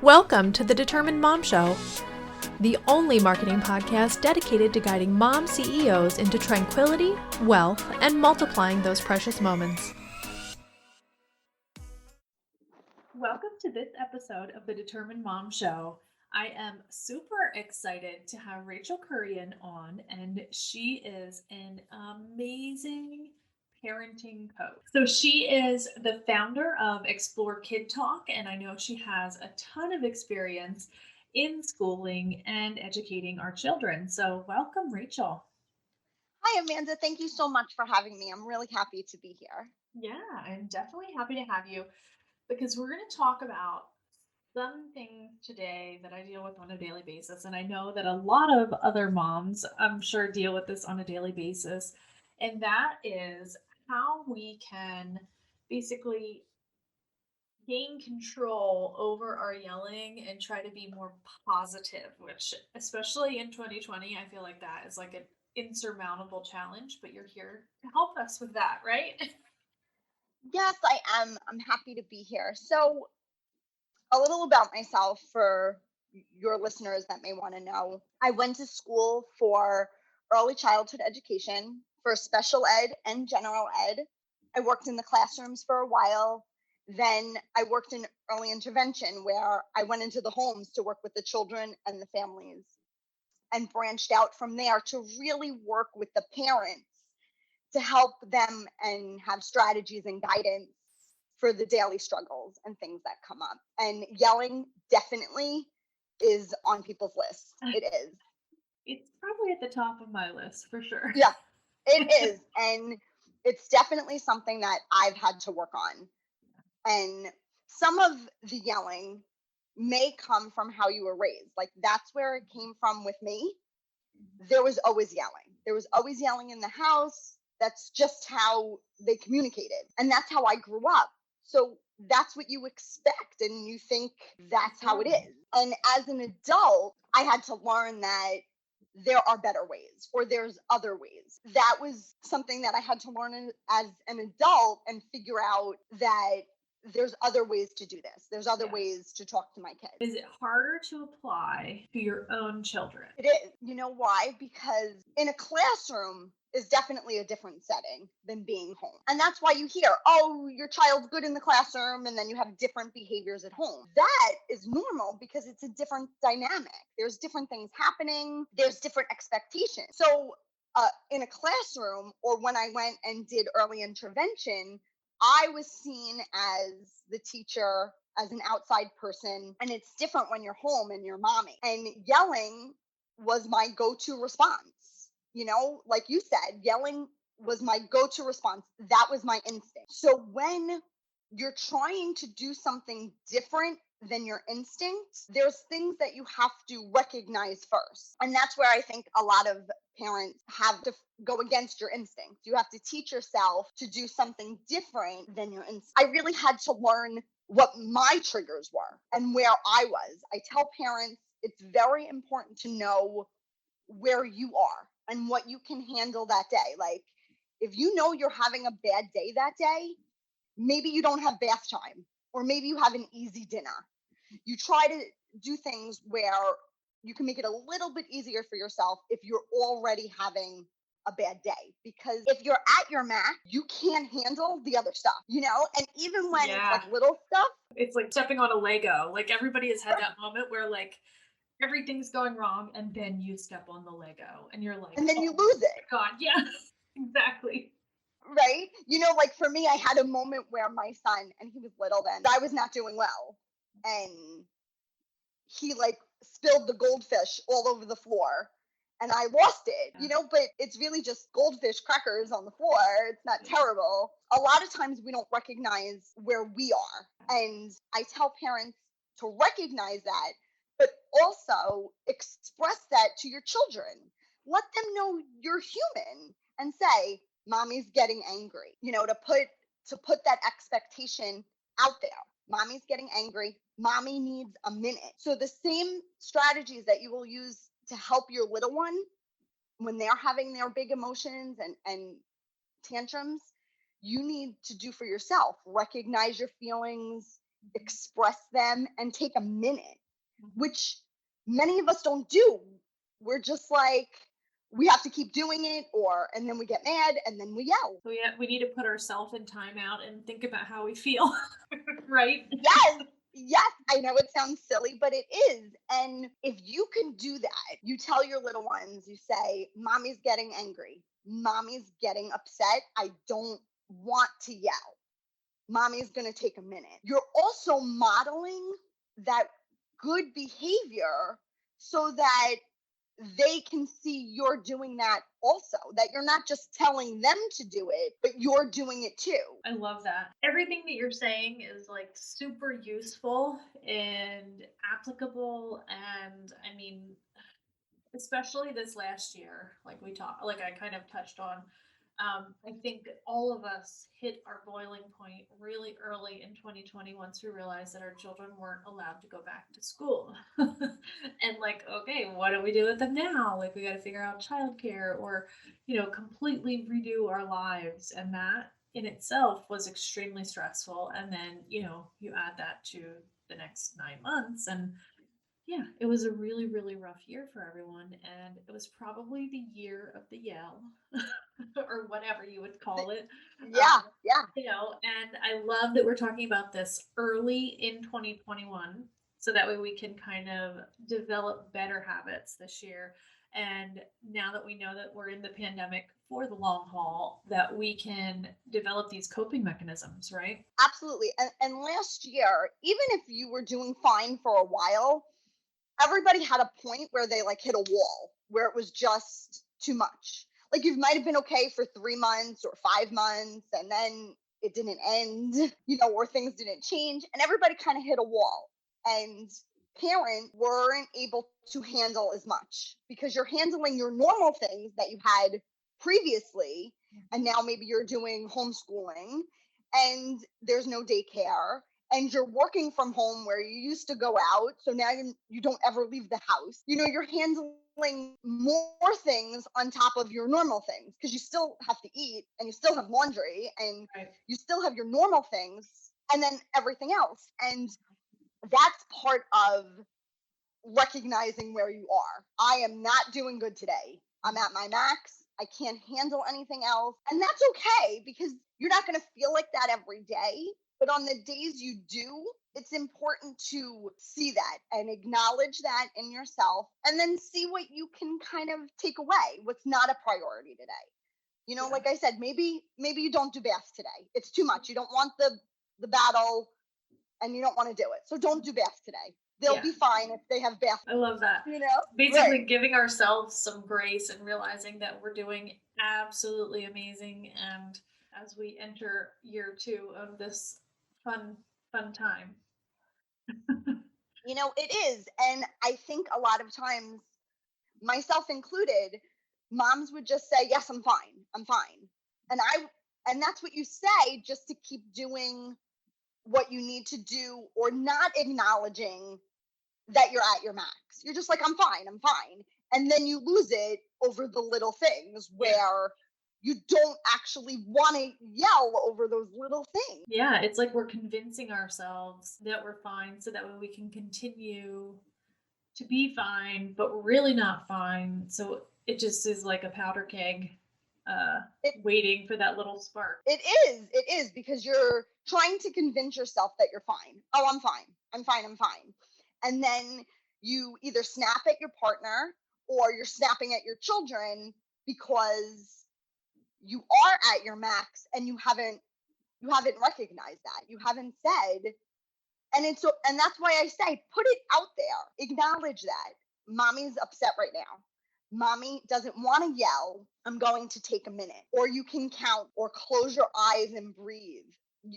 Welcome to the Determined Mom Show, the only marketing podcast dedicated to guiding mom CEOs into tranquility, wealth, and multiplying those precious moments. Welcome to this episode of the Determined Mom Show. I am super excited to have Rachel Kurian on, and she is an amazing parenting coach. So she is the founder of Explore Kid Talk, and I know she has a ton of experience in schooling and educating our children. So welcome, Rachel. Hi, Amanda. Thank you so much for having me. I'm really happy to be here. Yeah, I'm definitely happy to have you because we're going to talk about some things today that I deal with on a daily basis. And I know that a lot of other moms, I'm sure, deal with this on a daily basis. And that is how we can basically gain control over our yelling and try to be more positive, which, especially in 2020, I feel like that is like an insurmountable challenge. But you're here to help us with that, right? Yes, I am. I'm happy to be here. So, a little about myself for your listeners that may want to know. I went to school for early childhood education, for special ed and general ed. I worked in the classrooms for a while. Then I worked in early intervention, where I went into the homes to work with the children and the families, and branched out from there to really work with the parents to help them and have strategies and guidance for the daily struggles and things that come up. And yelling definitely is on people's lists. It is. It's probably at the top of my list for sure. Yeah, it is. And it's definitely something that I've had to work on. And some of the yelling may come from how you were raised. Like, that's where it came from with me. There was always yelling. There was always yelling in the house. That's just how they communicated. And that's how I grew up. So that's what you expect, and you think that's how it is. And as an adult, I had to learn that there are better ways, or there's other ways. That was something that I had to learn as an adult and figure out that there's other ways to do this. There's other ways to talk to my kids. Is it harder to apply to your own children? It is. You know why? Because in a classroom is definitely a different setting than being home. And that's why you hear, oh, your child's good in the classroom, and then you have different behaviors at home. That is normal because it's a different dynamic. There's different things happening, there's different expectations. So in a classroom, or when I went and did early intervention, I was seen as the teacher, as an outside person, and it's different when you're home and you're mommy. And yelling was my go-to response. You know, like you said, yelling was my go-to response. That was my instinct. So when you're trying to do something different than your instinct, there's things that you have to recognize first. And that's where I think a lot of parents have to go against your instincts. You have to teach yourself to do something different than your instinct. I really had to learn what my triggers were and where I was. I tell parents it's very important to know where you are and what you can handle that day. Like, if you know you're having a bad day that day, maybe you don't have bath time, or maybe you have an easy dinner. You try to do things where you can make it a little bit easier for yourself if you're already having a bad day, because if you're at your max, you can't handle the other stuff, you know? And even when it's like little stuff, it's like stepping on a Lego. Like, everybody has had that moment where like everything's going wrong and then you step on the Lego and you're like, and then oh you lose it. God, yeah, exactly. Right? You know, like for me, I had a moment where my son, and he was little then, I was not doing well. And he like spilled the goldfish all over the floor, and I lost it, you know, but it's really just goldfish crackers on the floor. It's not terrible. A lot of times we don't recognize where we are. And I tell parents to recognize that, but also express that to your children. Let them know you're human and say, mommy's getting angry, you know, to put that expectation out there. Mommy's getting angry. Mommy needs a minute. So the same strategies that you will use to help your little one when they're having their big emotions and tantrums, you need to do for yourself. Recognize your feelings, Mhm. express them, and take a minute, Mhm. which many of us don't do. We're just like, we have to keep doing it, or, and then we get mad and then we yell. So yeah, we need to put ourselves in timeout and think about how we feel, right? Yes, yes, I know it sounds silly, but it is. And if you can do that, you tell your little ones, you say, Mommy's getting angry. Mommy's getting upset. I don't want to yell. Mommy's going to take a minute. You're also modeling that good behavior so that they can see you're doing that also, that you're not just telling them to do it, but you're doing it too. I love that. Everything that you're saying is like super useful and applicable. And I mean, especially this last year, like we talked, like I kind of touched on. I think all of us hit our boiling point really early in 2020 once we realized that our children weren't allowed to go back to school. And like, okay, what do we do with them now? Like, we got to figure out childcare or, completely redo our lives. And that in itself was extremely stressful. And then, you add that to the next 9 months, and yeah, it was a really, really rough year for everyone, and it was probably the year of the yell, or whatever you would The- call it. yeah, Um, yeah. and I love that we're talking about this early in 2021, so that way we can kind of develop better habits this year. And now that we know that we're in the pandemic for the long haul, that we can develop these coping mechanisms, right? Absolutely. And last year, even if you were doing fine for a while, everybody had a point where they like hit a wall, where it was just too much. Like you might have been okay for 3 months or 5 months, and then it didn't end, or things didn't change, and everybody kind of hit a wall. And parents weren't able to handle as much because you're handling your normal things that you had previously, and Mhm. now maybe you're doing homeschooling and there's no daycare, and you're working from home where you used to go out, so now you don't ever leave the house. You're handling more things on top of your normal things because you still have to eat and you still have laundry and Right. you still have your normal things and then everything else. And that's part of recognizing where you are. I am not doing good today. I'm at my max. I can't handle anything else. And that's okay because you're not going to feel like that every day. But on the days you do, it's important to see that and acknowledge that in yourself and then see what you can kind of take away, what's not a priority today. Yeah. Like I said, maybe you don't do baths today. It's too much. You don't want the battle and you don't want to do it. So don't do baths today. They'll Yeah. be fine if they have bath, I love that. you know? Basically, Right. giving ourselves some grace and realizing that we're doing absolutely amazing. And as we enter year two of this fun, fun time. It is. And I think a lot of times, myself included, moms would just say, "Yes, I'm fine. I'm fine." And and that's what you say just to keep doing what you need to do or not acknowledging that you're at your max. You're just like, "I'm fine. I'm fine." And then you lose it over the little things Yeah. where you don't actually want to yell over those little things. Yeah. It's like we're convincing ourselves that we're fine so that way we can continue to be fine, but we're really not fine. So it just is like a powder keg uh, It waiting for that little spark. it is because you're trying to convince yourself that you're fine. Oh, I'm fine. I'm fine. I'm fine. And then you either snap at your partner or you're snapping at your children because you are at your max and you haven't recognized that. You haven't said, and that's why I say put it out there. Acknowledge that. Mommy's upset right now. Mommy doesn't want to yell. I'm going to take a minute. Or you can count or close your eyes and breathe.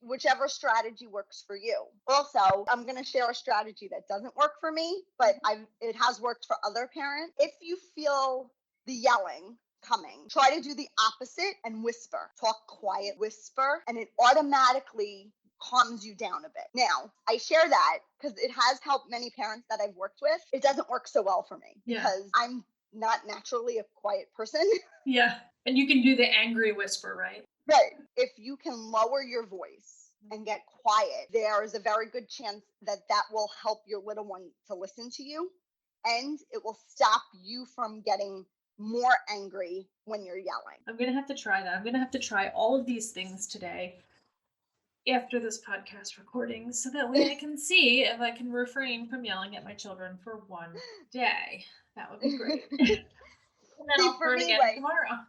Whichever strategy works for you. Also, I'm going to share a strategy that doesn't work for me, but it has worked for other parents. If you feel the yelling coming, try to do the opposite and whisper. Talk quiet, whisper, and it automatically calms you down a bit. Now, I share that because it has helped many parents that I've worked with. It doesn't work so well for me Yeah. because I'm not naturally a quiet person. Yeah. And you can do the angry whisper, right? Right. If you can lower your voice, and get quiet, there is a very good chance that that will help your little one to listen to you, and it will stop you from getting more angry when you're yelling. I'm gonna have to try that. I'm gonna have to try all of these things today after this podcast recording so that way I can see if I can refrain from yelling at my children for one day. That would be great. And then See, I'll for start me, again like, tomorrow.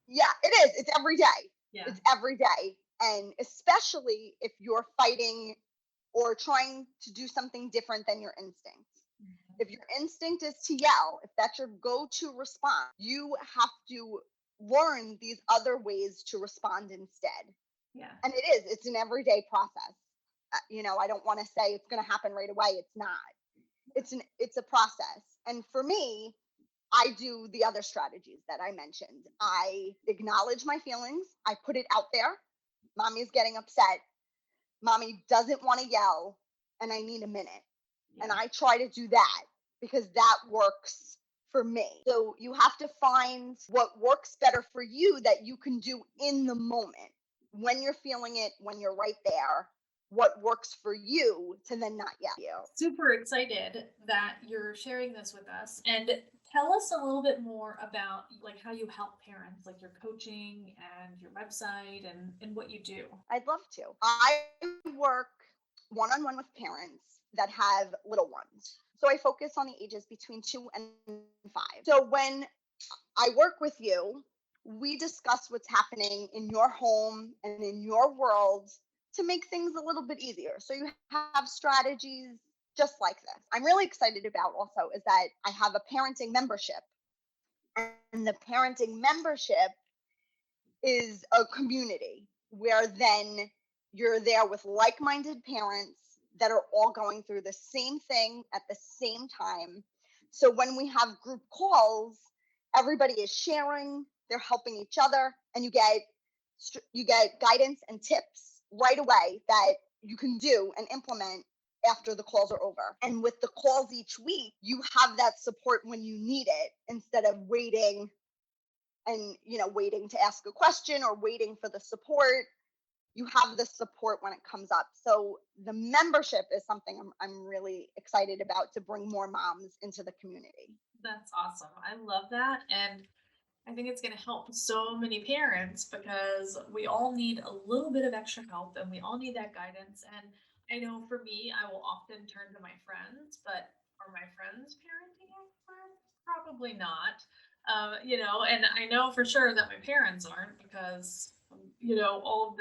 yeah, it is. It's every day. Yeah. It's every day. And especially if you're fighting or trying to do something different than your instincts. Mhm. If your instinct is to yell, if that's your go to response, you have to learn these other ways to respond instead. Yeah. And it's an everyday process. I don't want to say it's going to happen right away. It's not. It's a process. And for me, I do the other strategies that I mentioned. I acknowledge my feelings. I put it out there. Mommy's getting upset. Mommy doesn't want to yell, and I need a minute. And Yeah. I try to do that because that works for me. So you have to find what works better for you that you can do in the moment when you're feeling it, when you're right there, what works for you to then not yell at you. Super excited that you're sharing this with us, and tell us a little bit more about like how you help parents, like your coaching and your website and what you do. I'd love to. I work one on one with parents that have little ones. So I focus on the ages between 2 and 5. So when I work with you, we discuss what's happening in your home and in your world to make things a little bit easier. So you have strategies just like this. I'm really excited about also is that I have a parenting membership. And the parenting membership is a community where then you're there with like minded parents that are all going through the same thing at the same time. So when we have group calls, everybody is sharing, they're helping each other, and you get guidance and tips right away that you can do and implement after the calls are over. And with the calls each week, you have that support when you need it instead of waiting to ask a question or waiting for the support. You have the support when it comes up. So the membership is something I'm really excited about to bring more moms into the community. That's awesome. I love that. And I think it's going to help so many parents because we all need a little bit of extra help and we all need that guidance. And I know for me, I will often turn to my friends, but are my friends parenting experts? Probably not. And I know for sure that my parents aren't because all of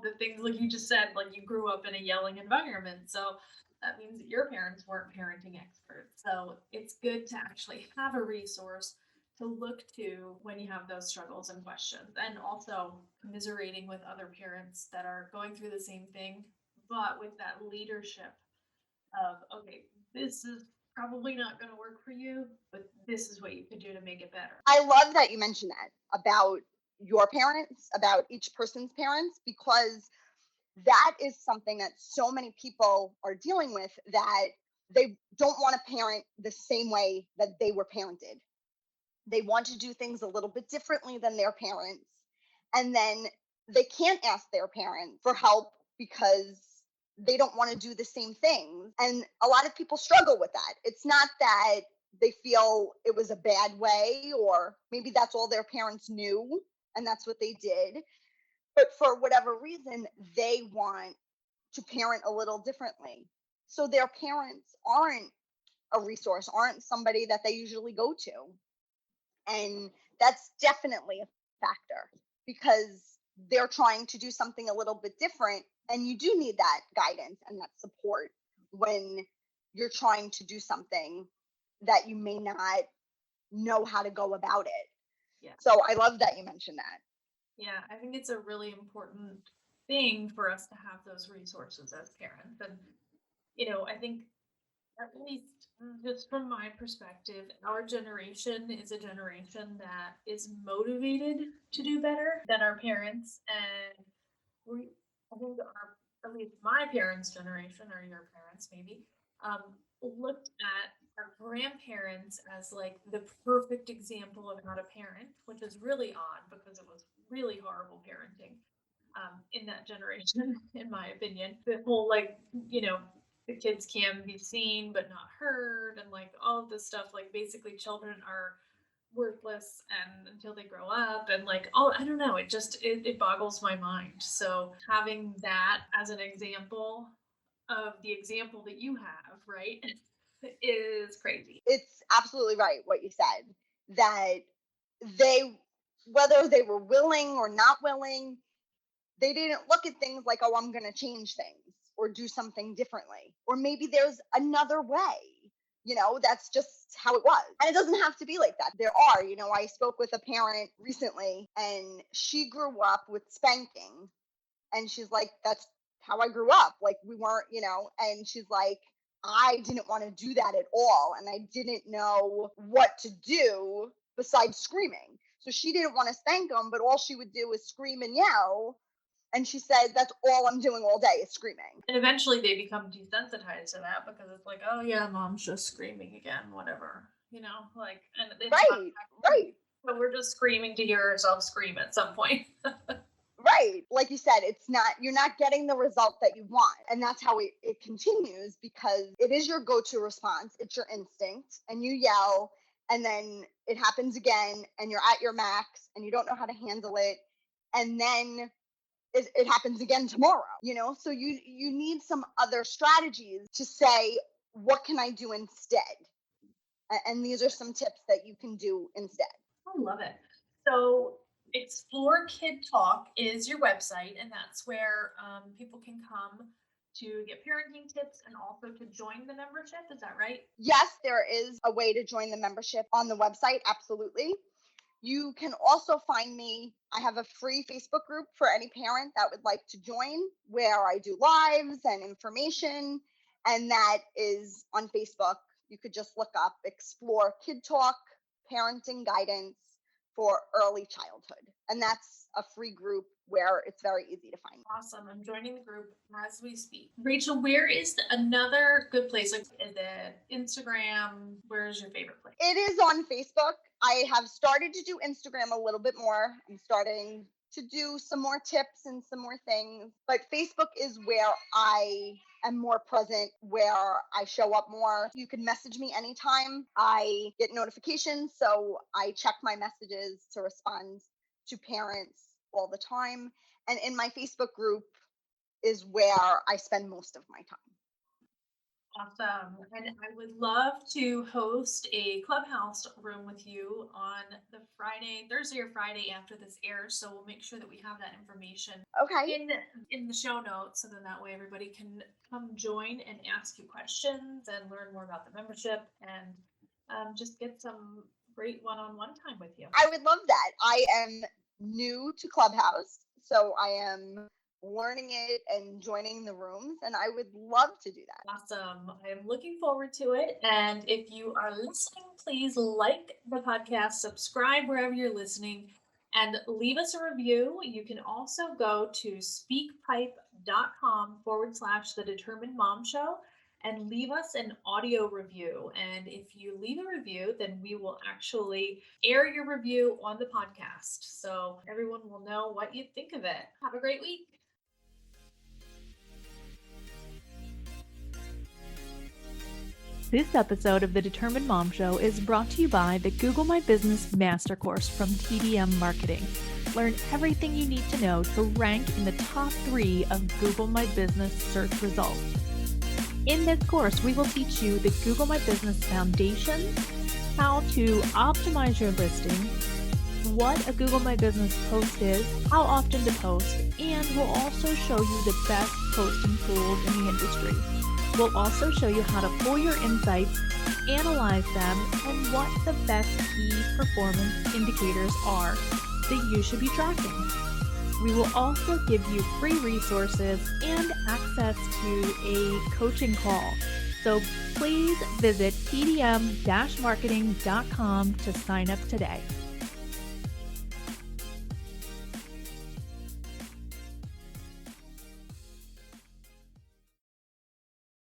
the things like you just said, like you grew up in a yelling environment. So that means that your parents weren't parenting experts. So it's good to actually have a resource to look to when you have those struggles and questions, and also commiserating with other parents that are going through the same thing, but with that leadership of, okay, this is probably not going to work for you, but this is what you could do to make it better. I love that you mentioned that about your parents, about each person's parents, because that is something that so many people are dealing with, that they don't want to parent the same way that they were parented. They want to do things a little bit differently than their parents. And then they can't ask their parents for help because they don't want to do the same things. And a lot of people struggle with that. It's not that they feel it was a bad way, or maybe that's all their parents knew and that's what they did. But for whatever reason, they want to parent a little differently. So their parents aren't a resource, aren't somebody that they usually go to. And that's definitely a factor because they're trying to do something a little bit different. And you do need that guidance and that support when you're trying to do something that you may not know how to go about it. Yeah. So I love that you mentioned that. Yeah, I think it's a really important thing for us to have those resources as parents. And, I think at least just from my perspective, our generation is a generation that is motivated to do better than our parents. And we, I think at least my parents' generation, or your parents maybe, um, looked at our grandparents as like the perfect example of how to parent, which is really odd because it was really horrible parenting. in that generation, in my opinion. The whole like, the kids can be seen but not heard, and like all of this stuff. Like basically, children are worthless and until they grow up, and like, oh, I don't know, it boggles my mind. So having that as an example of the example that you have, right, is crazy. It's absolutely right what you said, that they, whether they were willing or not willing, they didn't look at things like, oh, I'm going to change things or do something differently. Or maybe there's another way. That's just how it was. And it doesn't have to be like that. There are, I spoke with a parent recently and she grew up with spanking. And she's like, that's how I grew up. Like, we weren't, and she's like, I didn't want to do that at all. And I didn't know what to do besides screaming. So she didn't want to spank him, but all she would do was scream and yell. And she said, that's all I'm doing all day is screaming. And eventually they become desensitized to that because it's like, oh yeah, mom's just screaming again, whatever, like, and it's not, Right. but we're just screaming to hear ourselves scream at some point. Right. Like you said, you're not getting the result that you want. And that's how it continues, because it is your go-to response. It's your instinct, and you yell, and then it happens again and you're at your max and you don't know how to handle it. And then it happens again tomorrow, so you need some other strategies to say, what can I do instead? And these are some tips that you can do instead. I love it. So Explore Kid Talk is your website, and that's where people can come to get parenting tips and also to join the membership. Is that right? Yes, there is a way to join the membership on the website. Absolutely. You can also find me. I have a free Facebook group for any parent that would like to join, where I do lives and information. And that is on Facebook. You could just look up Explore Kid Talk Parenting Guidance for Early Childhood. And that's a free group where it's very easy to find. Awesome. I'm joining the group as we speak. Rachel, where is another good place? Like, is it Instagram? Where is your favorite place? It is on Facebook. I have started to do Instagram a little bit more. I'm starting to do some more tips and some more things. But Facebook is where I am more present, where I show up more. You can message me anytime. I get notifications, so I check my messages to respond to parents all the time. And in my Facebook group is where I spend most of my time. Awesome. And I would love to host a clubhouse room with you on the Thursday or Friday after this airs. So we'll make sure that we have that information Okay. in the show notes. So then that way everybody can come join and ask you questions and learn more about the membership and just get some great one-on-one time with you. I would love that. I am new to Clubhouse, so I am learning it and joining the rooms, and I would love to do that. Awesome. I am looking forward to it. And if you are listening, please like the podcast, subscribe wherever you're listening, and leave us a review. You can also go to speakpipe.com/The Determined Mom Show and leave us an audio review. And if you leave a review, then we will actually air your review on the podcast. So everyone will know what you think of it. Have a great week. This episode of The Determined Mom Show is brought to you by the Google My Business Master Course from TDM Marketing. Learn everything you need to know to rank in the top 3 of Google My Business search results. In this course, we will teach you the Google My Business foundation, how to optimize your listing, what a Google My Business post is, how often to post, and we'll also show you the best posting tools in the industry. We'll also show you how to pull your insights, analyze them, and what the best key performance indicators are that you should be tracking. We will also give you free resources and access to a coaching call. So please visit tdm-marketing.com to sign up today.